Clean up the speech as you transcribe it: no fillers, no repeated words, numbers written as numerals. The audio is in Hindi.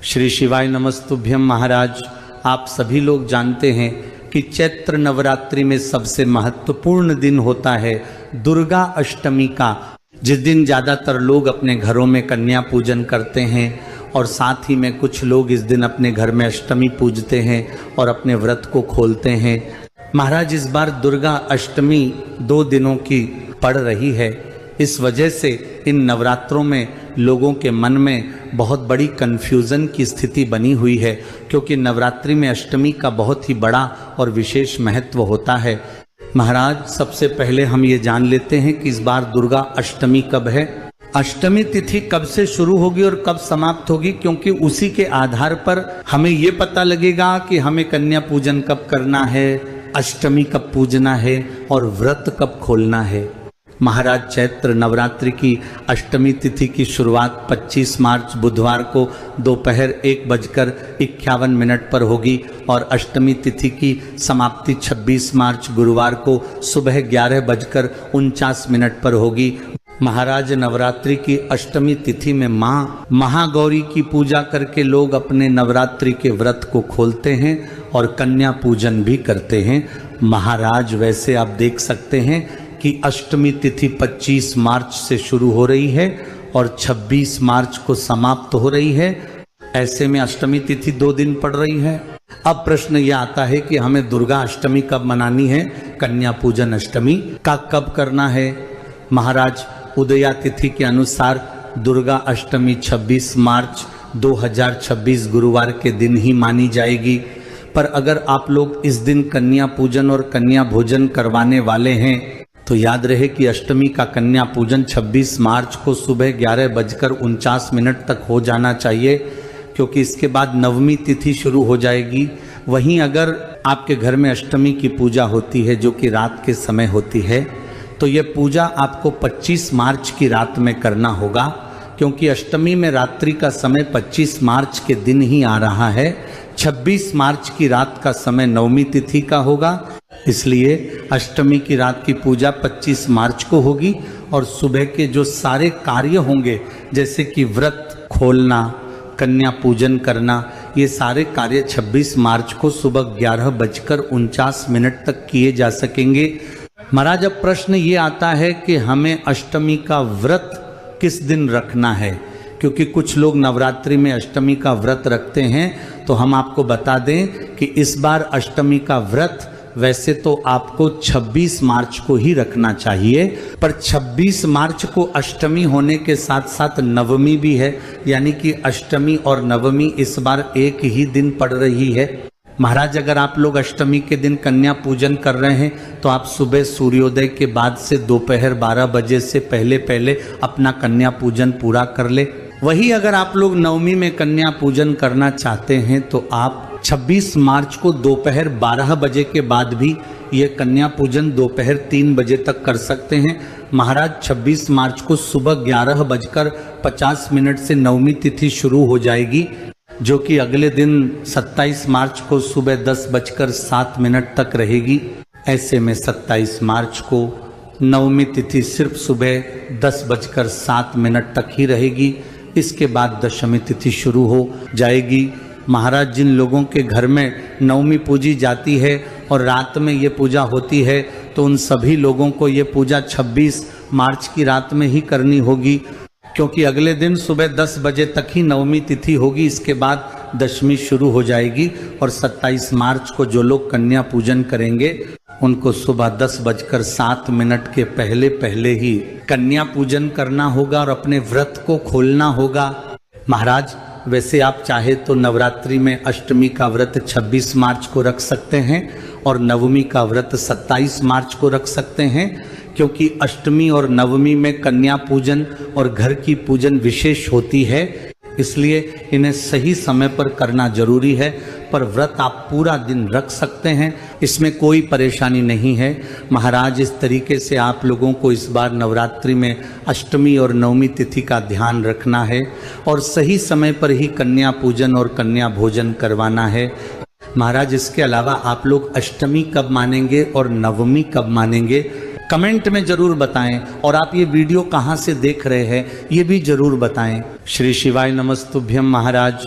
श्री शिवाय नमस्तुभ्यम। महाराज, आप सभी लोग जानते हैं कि चैत्र नवरात्रि में सबसे महत्वपूर्ण दिन होता है दुर्गा अष्टमी का, जिस दिन ज़्यादातर लोग अपने घरों में कन्या पूजन करते हैं और साथ ही में कुछ लोग इस दिन अपने घर में अष्टमी पूजते हैं और अपने व्रत को खोलते हैं। महाराज, इस बार दुर्गा अष्टमी 2 दिनों की पड़ रही है। इस वजह से इन नवरात्रों में लोगों के मन में बहुत बड़ी कन्फ्यूज़न की स्थिति बनी हुई है, क्योंकि नवरात्रि में अष्टमी का बहुत ही बड़ा और विशेष महत्व होता है। महाराज, सबसे पहले हम ये जान लेते हैं कि इस बार दुर्गा अष्टमी कब है, अष्टमी तिथि कब से शुरू होगी और कब समाप्त होगी, क्योंकि उसी के आधार पर हमें ये पता लगेगा कि हमें कन्या पूजन कब करना है, अष्टमी कब पूजना है और व्रत कब खोलना है। महाराज, चैत्र नवरात्रि की अष्टमी तिथि की शुरुआत 25 मार्च बुधवार को दोपहर 1:51 पर होगी और अष्टमी तिथि की समाप्ति 26 मार्च गुरुवार को सुबह 11:49 पर होगी। महाराज, नवरात्रि की अष्टमी तिथि में माँ महागौरी की पूजा करके लोग अपने नवरात्रि के व्रत को खोलते हैं और कन्या पूजन भी करते हैं। महाराज, वैसे आप देख सकते हैं कि अष्टमी तिथि 25 मार्च से शुरू हो रही है और 26 मार्च को समाप्त हो रही है। ऐसे में अष्टमी तिथि 2 दिन पड़ रही है। अब प्रश्न यह आता है कि हमें दुर्गा अष्टमी कब मनानी है, कन्या पूजन अष्टमी का कब करना है। महाराज, उदया तिथि के अनुसार दुर्गा अष्टमी 26 मार्च 2026 गुरुवार के दिन ही मानी जाएगी। पर अगर आप लोग इस दिन कन्या पूजन और कन्या भोजन करवाने वाले हैं तो याद रहे कि अष्टमी का कन्या पूजन 26 मार्च को सुबह 11:49 तक हो जाना चाहिए, क्योंकि इसके बाद नवमी तिथि शुरू हो जाएगी। वहीं अगर आपके घर में अष्टमी की पूजा होती है जो कि रात के समय होती है, तो ये पूजा आपको 25 मार्च की रात में करना होगा, क्योंकि अष्टमी में रात्रि का समय 25 मार्च के दिन ही आ रहा है। 26 मार्च की रात का समय नवमी तिथि का होगा, इसलिए अष्टमी की रात की पूजा 25 मार्च को होगी और सुबह के जो सारे कार्य होंगे, जैसे कि व्रत खोलना, कन्या पूजन करना, ये सारे कार्य 26 मार्च को सुबह 11:49 तक किए जा सकेंगे। महाराज, अब प्रश्न ये आता है कि हमें अष्टमी का व्रत किस दिन रखना है, क्योंकि कुछ लोग नवरात्रि में अष्टमी का व्रत रखते हैं। तो हम आपको बता दें कि इस बार अष्टमी का व्रत वैसे तो आपको 26 मार्च को ही रखना चाहिए, पर 26 मार्च को अष्टमी होने के साथ साथ नवमी भी है, यानी कि अष्टमी और नवमी इस बार एक ही दिन पड़ रही है। महाराज, अगर आप लोग अष्टमी के दिन कन्या पूजन कर रहे हैं तो आप सुबह सूर्योदय के बाद से दोपहर 12 बजे से पहले अपना कन्या पूजन पूरा कर ले। वही अगर आप लोग नवमी में कन्या पूजन करना चाहते हैं तो आप 26 मार्च को दोपहर 12 बजे के बाद भी ये कन्या पूजन दोपहर 3 बजे तक कर सकते हैं। महाराज, 26 मार्च को सुबह 11:50 से नवमी तिथि शुरू हो जाएगी, जो कि अगले दिन 27 मार्च को सुबह 10:07 तक रहेगी। ऐसे में 27 मार्च को नवमी तिथि सिर्फ सुबह 10:07 तक ही रहेगी। इसके बाद दशमी तिथि शुरू हो जाएगी। महाराज, जिन लोगों के घर में नवमी पूजी जाती है और रात में ये पूजा होती है, तो उन सभी लोगों को ये पूजा 26 मार्च की रात में ही करनी होगी, क्योंकि अगले दिन सुबह 10 बजे तक ही नवमी तिथि होगी। इसके बाद दशमी शुरू हो जाएगी और 27 मार्च को जो लोग कन्या पूजन करेंगे उनको सुबह 10:07 के पहले ही कन्या पूजन करना होगा और अपने व्रत को खोलना होगा। महाराज, वैसे आप चाहे तो नवरात्रि में अष्टमी का व्रत 26 मार्च को रख सकते हैं और नवमी का व्रत 27 मार्च को रख सकते हैं, क्योंकि अष्टमी और नवमी में कन्या पूजन और घर की पूजन विशेष होती है, इसलिए इन्हें सही समय पर करना जरूरी है। पर व्रत आप पूरा दिन रख सकते हैं, इसमें कोई परेशानी नहीं है। महाराज, इस तरीके से आप लोगों को इस बार नवरात्रि में अष्टमी और नवमी तिथि का ध्यान रखना है और सही समय पर ही कन्या पूजन और कन्या भोजन करवाना है। महाराज, इसके अलावा आप लोग अष्टमी कब मानेंगे और नवमी कब मानेंगे, कमेंट में जरूर बताएं। और आप ये वीडियो कहाँ से देख रहे हैं ये भी जरूर बताएं। श्री शिवाय नमस्तुभ्यम। महाराज,